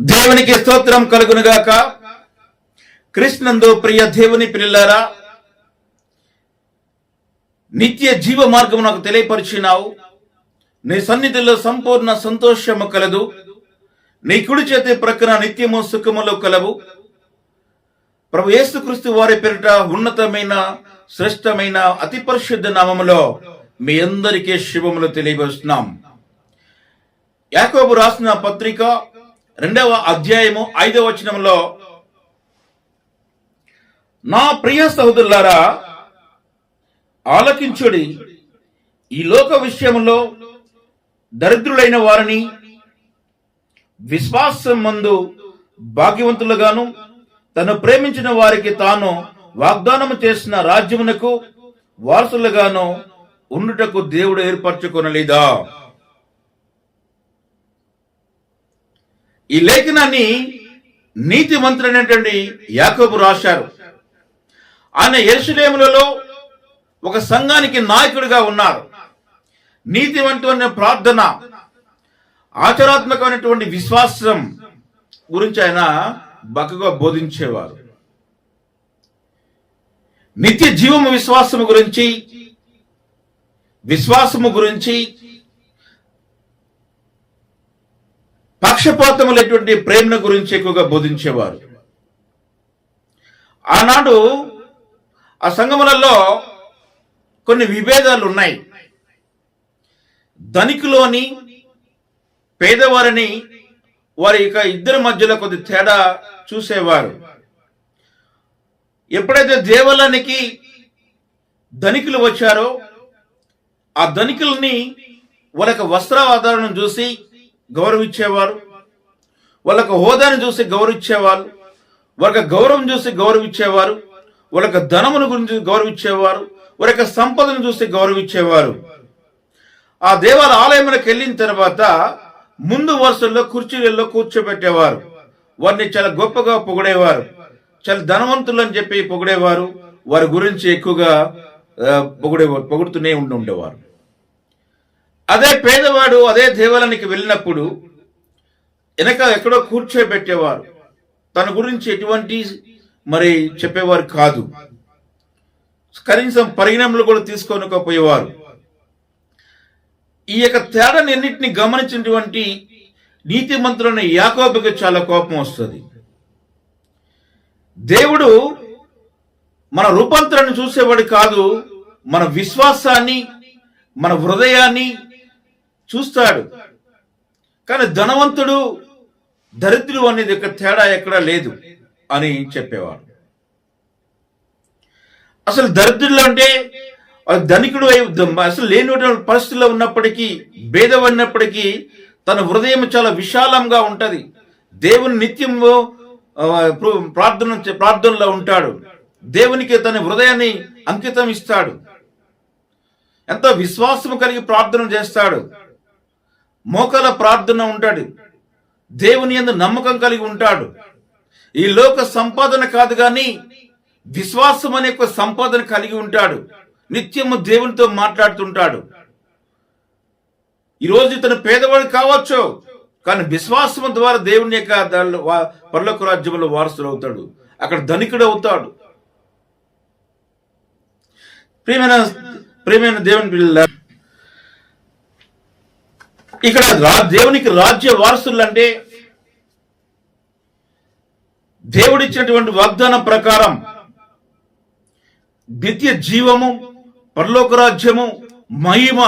దేవునికి స్తోత్రం కలుగునుగాక. కృష్ణందు ప్రియ దేవుని పిల్లలారా, నిత్య జీవ మార్గము నాకు తెలియపరిచినావు. నీ సన్నిధిలో సంపూర్ణ సంతోషము కలదు. నీ కుడి చేతి ప్రక్కన నిత్యము సుఖములు కలవు. ప్రభు యేసుక్రీస్తు వారి పేరిట ఉన్నతమైన శ్రేష్టమైన అతి పరిశుద్ధ నామములో మీ అందరికీ శుభములు తెలియపరుస్తున్నాం. యాకోబు రాసిన పత్రిక 2వ అధ్యాయము 5వ వచనంలో, నా ప్రియ సహోదరులారా ఆలకించుడి, ఈ లోక విషయంలో దరిద్రులైన వారిని విశ్వాసం మందు భాగ్యవంతులుగాను తను ప్రేమించిన వారికి తాను వాగ్దానము చేసిన రాజ్యమునకు వారసులుగాను ఉండుటకు దేవుడు ఏర్పరచుకొనలేదా? ఈ లేఖనాన్ని నీతిమంతుడైనటువంటి యాకోబు రాశారు. ఆయన యెరూషలేములో ఒక సంఘానికి నాయకుడిగా ఉన్నారు. నీతివంతమైన ప్రార్థన, ఆచరాత్మకమైనటువంటి విశ్వాసం గురించి ఆయన బాగా బోధించేవారు. నిత్య జీవము విశ్వాసము గురించి పక్షపాతము లేటువంటి ప్రేమను గురించి ఎక్కువగా బోధించేవారు. ఆనాడు ఆ సంఘములలో కొన్ని విభేదాలు ఉన్నాయి. ధనికులోని పేదవారిని వారి ఇద్దరి మధ్యలో కొద్ది తేడా చూసేవారు. ఎప్పుడైతే దేవాలయానికి ధనికులు వచ్చారో ఆ ధనికుల్ని వాళ్ళకి వస్త్రాధారణను చూసి గౌరవించేవారు, వాళ్ళకి హోదాను చూసి గౌరవించేవారు, వాళ్ళకి గౌరవం చూసి గౌరవించేవారు, వాళ్ళకి ధనమును గురించి గౌరవించేవారు, వాళ్ళకి సంపదను చూసి గౌరవించేవారు. ఆ దేవాలయ ఆలయంలోకి వెళ్ళిన తర్వాత ముందు వరుసల్లో కుర్చీలలో కూర్చోబెట్టేవారు. వారిని చాలా గొప్పగా పొగిడేవారు, చాలా ధనవంతులు అని చెప్పి పొగిడేవారు. వారి గురించి ఎక్కువగా పొగుడుతూనే ఉండేవారు. అదే పేదవాడు అదే దేవాలయానికి వెళ్ళినప్పుడు వెనక ఎక్కడో కూర్చోబెట్టేవారు. తన గురించి ఎటువంటి చెప్పేవారు కాదు. కనీసం పరిగణనలో కూడా తీసుకోకపోయేవారు. ఈ యొక్క తేడాన్ని అన్నింటినీ గమనించినటువంటి నీతిమంతులైన యాకోబుకి చాలా కోపం వస్తుంది. దేవుడు మన రూపాంతరాన్ని చూసేవాడు కాదు, మన విశ్వాసాన్ని, మన హృదయాన్ని చూస్తాడు. కానీ ధనవంతుడు దరిద్రుడు అనేది ఒక తేడా ఎక్కడా లేదు అని చెప్పేవాడు. అసలు దరిద్రులు అంటే ధనికుడు అసలు లేనిటువంటి పరిస్థితుల్లో ఉన్నప్పటికీ, భేదమైనప్పటికీ తన హృదయం చాలా విశాలంగా ఉంటది. దేవుని నిత్యము ప్రార్థనలో ఉంటాడు. దేవునికి తన హృదయాన్ని అంకితం ఇస్తాడు. ఎంతో విశ్వాసం కలిగి ప్రార్థన చేస్తాడు. మోకాల ప్రార్థన ఉంటాడు. దేవుని యందు నమ్మకం కలిగి ఉంటాడు. ఈ లోక సంపాదన కాదు కానీ విశ్వాసం అనే ఒక సంపాదన కలిగి ఉంటాడు. నిత్యము దేవునితో మాట్లాడుతుంటాడు. ఈరోజు ఇతను పేదవాడు కావచ్చు, కానీ విశ్వాసం ద్వారా దేవుని యొక్క పరలోక రాజ్యంలో వారసుడు అవుతాడు. అక్కడ ధనికుడు అవుతాడు. ప్రియమైన దేవుని పిల్లల, ఇక్కడ దేవునికి రాజ్య వారసులు అంటే దేవుడిచ్చినటువంటి వాగ్దానం ప్రకారం నిత్య జీవము, పరలోక రాజ్యము, మహిమ,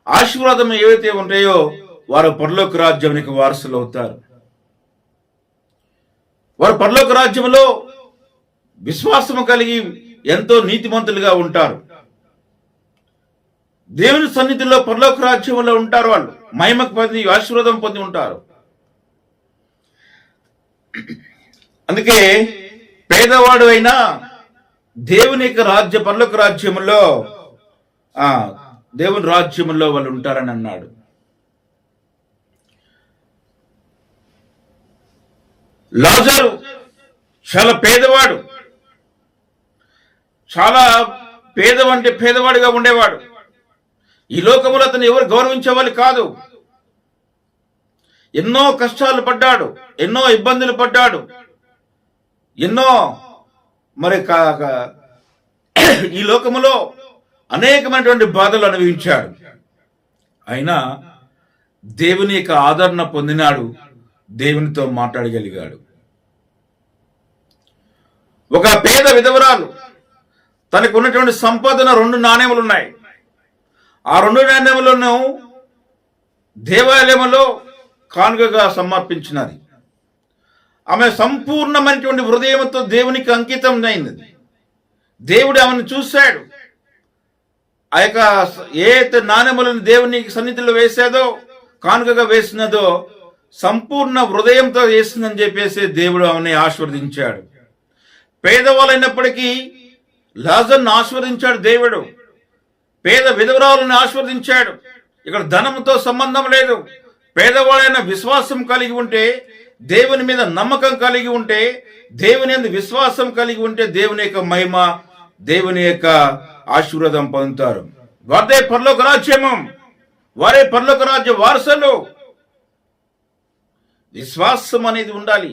ఆశీర్వాదం ఏవైతే ఉంటాయో వారు పరలోక రాజ్యానికి వారసులు అవుతారు. వారు పరలోక రాజ్యంలో విశ్వాసము కలిగి ఎంతో నీతిమంతులుగా ఉంటారు. దేవుని సన్నిధిలో పరలోక రాజ్యంలో ఉంటారు. వాళ్ళు మహిమకు పొంది ఆశీర్వాదం పొంది ఉంటారు. అందుకే పేదవాడు అయినా దేవుని యొక్క పరలోక రాజ్యములో దేవుని రాజ్యములో వాళ్ళు ఉంటారని అన్నాడు. లాజరు చాలా పేదవాడు, చాలా పేదవాడిగా ఉండేవాడు. ఈ లోకములో అతను ఎవరు గౌరవించేవాళ్ళు కాదు. ఎన్నో కష్టాలు పడ్డాడు, ఎన్నో ఇబ్బందులు పడ్డాడు, ఎన్నో మరి ఈ లోకములో అనేకమైనటువంటి బాధలు అనుభవించాడు. అయినా దేవుని యొక్క ఆదరణ పొందినాడు, దేవునితో మాట్లాడగలిగాడు. ఒక పేద విధవరాలు, తనకు ఉన్నటువంటి సంపదన 2 నాణెములు ఉన్నాయి. ఆ 2 నాణెములను దేవాలయంలో కానుకగా సమర్పించినది. ఆమె సంపూర్ణమైనటువంటి హృదయంతో దేవునికి అంకితం అయింది. దేవుడు ఆమెను చూశాడు. ఆ యొక్క ఏ నాణెములను దేవుని సన్నిధిలో వేసేదో, కానుకగా వేసినదో సంపూర్ణ హృదయంతో వేసిందని చెప్పేసి దేవుడు ఆమెని ఆశీర్వదించాడు. పేదవాళ్ళైనప్పటికీ లాజర్ను ఆశీర్వదించాడు దేవుడు. పేద విధవరాలను ఆశీర్వదించాడు. ఇక్కడ ధనంతో సంబంధం లేదు. పేదవాళ్ళైన విశ్వాసం కలిగి ఉంటే, దేవుని మీద నమ్మకం కలిగి ఉంటే, దేవుని యందు విశ్వాసం కలిగి ఉంటే దేవుని యొక్క మహిమ, దేవుని యొక్క ఆశీర్వాదం పొందుతారు. వారే పరలోక రాజ్యము, వారే పరలోక రాజ్య వారసులు. విశ్వాసం అనేది ఉండాలి.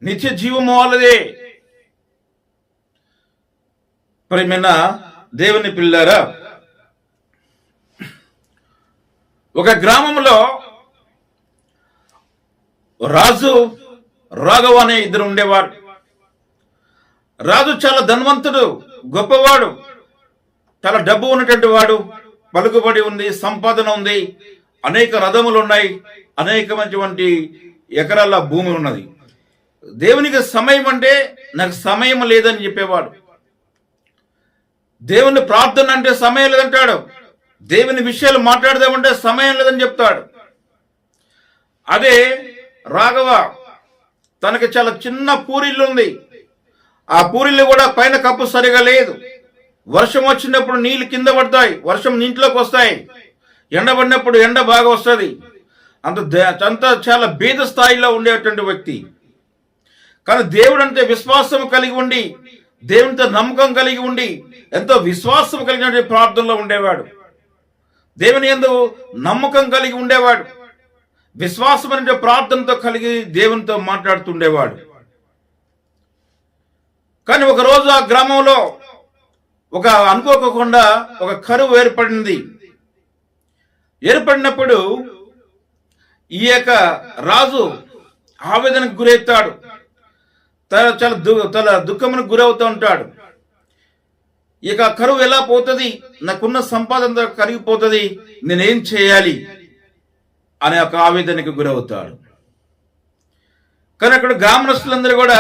నిత్య జీవము వాళ్ళదే. ప్రియమైన దేవుని పిల్లారా, ఒక గ్రామంలో రాజు, రాఘవ అనే ఇద్దరు ఉండేవారు. రాజు చాలా ధనవంతుడు, గొప్పవాడు, చాలా డబ్బు ఉన్నటువంటి వాడు, పలుకుబడి ఉంది, సంపాదన ఉంది, అనేక రథములు ఉన్నాయి, అనేకమైనటువంటి ఎకరాల భూమి ఉన్నది. దేవునికి సమయం అంటే నాకు సమయం లేదని చెప్పేవాడు. దేవుని ప్రార్థన అంటే సమయం లేదంటాడు. దేవుని విషయాలు మాట్లాడదామంటే సమయం లేదని చెప్తాడు. అదే రాఘవ, తనకి చాలా చిన్న పూరిల్లు ఉంది. ఆ పూరిల్లు కూడా పైన కప్పు సరిగా లేదు. వర్షం వచ్చినప్పుడు నీళ్లు కింద పడతాయి, వర్షం ఇంట్లోకి వస్తాయి. ఎండ పడినప్పుడు ఎండ బాగా వస్తుంది. అంత చాలా బీద స్థాయిలో ఉండేటువంటి వ్యక్తి. కానీ దేవుడు అంటే విశ్వాసం కలిగి ఉండి, దేవునితో నమ్మకం కలిగి ఉండి, ఎంతో విశ్వాసం కలిగిన ప్రార్థనలో ఉండేవాడు. దేవుని యందు నమ్మకం కలిగి ఉండేవాడు. విశ్వాసం అనే ప్రార్థనతో కలిగి దేవునితో మాట్లాడుతుండేవాడు. కానీ ఒకరోజు ఆ గ్రామంలో అనుకోకుండా ఒక కరువు ఏర్పడింది. ఏర్పడినప్పుడు ఈ యొక్క రాజు ఆవేదనకు గురవుతాడు. చాలా దుఃఖమునకు గురవుతూ ఉంటాడు. ఇక కరువు ఎలా పోతుంది, నాకున్న సంపాదన కరిగిపోతుంది, నేనేం చేయాలి అనే ఒక ఆవేదనకు గురవుతాడు. కానీ అక్కడ గ్రామస్తులందరూ కూడా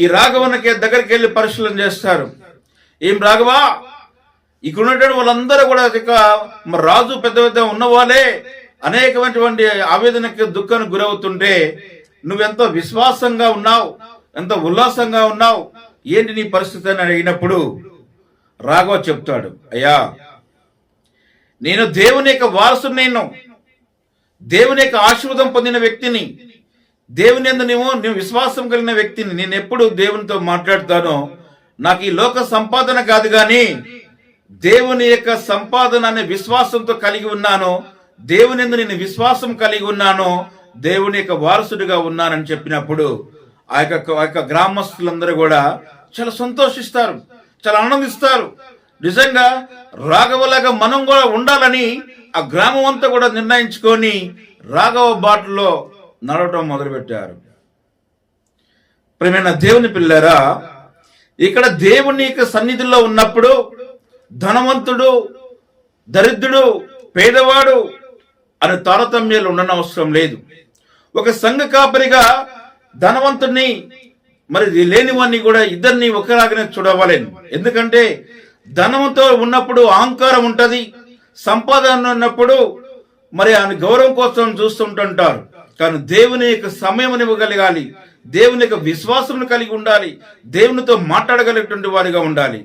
ఈ రాఘవనికి దగ్గరికి వెళ్ళి పరిశీలన చేస్తారు. ఏం రాఘవ, ఇక్కడ ఉన్నటువంటి వాళ్ళందరూ కూడా ఇక రాజు పెద్ద పెద్ద ఉన్నవాళ్ళే అనేకమైనటువంటి ఆవేదనకి దుఃఖానికి గురవుతుంటే నువ్వెంతో విశ్వాసంగా ఉన్నావు, ఎంతో ఉల్లాసంగా ఉన్నావు, ఏంటి నీ పరిస్థితి అని అడిగినప్పుడు రాఘవ చెప్తాడు, అయ్యా నేను దేవుని యొక్క వారసుని, నేను దేవుని యొక్క ఆశీర్వాదం పొందిన వ్యక్తిని, దేవుని యందు నేను విశ్వాసం కలిగిన వ్యక్తిని. నేను ఎప్పుడు దేవునితో మాట్లాడతానో నాకు ఈ లోక సంపాదన కాదు, కానీ దేవుని యొక్క సంపాదన అనే విశ్వాసంతో కలిగి ఉన్నాను. దేవుని యందు నేను విశ్వాసం కలిగి ఉన్నాను, దేవుని యొక్క వారసుడిగా ఉన్నానని చెప్పినప్పుడు ఆ యొక్క గ్రామస్తులందరూ కూడా చాలా సంతోషిస్తారు, చాలా ఆనందిస్తారు. నిజంగా రాఘవలాగా మనం కూడా ఉండాలని ఆ గ్రామం అంతా కూడా నిర్ణయించుకొని రాఘవ బాటలో నడవటం మొదలుపెట్టారు. ప్రియమైన దేవుని పిల్లరా, ఇక్కడ దేవుని యొక్క సన్నిధిలో ఉన్నప్పుడు ధనవంతుడు, దరిద్రుడు, పేదవాడు అనే తారతమ్యాలు ఉండనవసరం లేదు. ఒక సంఘ కాపరిగా ధనవంతుడిని మరి లేనివాడిని కూడా ఇద్దరిని ఒకలాగానే చూడవాలేను. ఎందుకంటే ధనంతో ఉన్నప్పుడు అహంకారం ఉంటది, సంపాదన ఉన్నప్పుడు మరి ఆయన గౌరవం కోసం చూస్తుంటుంటారు. కానీ దేవుని యొక్క సమయం ఇవ్వగలగాలి, దేవుని యొక్క విశ్వాసం కలిగి ఉండాలి, దేవునితో మాట్లాడగలిగేటువంటి వారిగా ఉండాలి.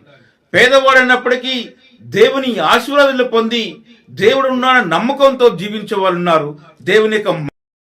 పేదవాడైనప్పటికీ దేవుని ఆశీర్వాదాలు పొంది దేవుడు ఉన్న నమ్మకంతో జీవించే వాళ్ళు ఉన్నారు. దేవుని యొక్క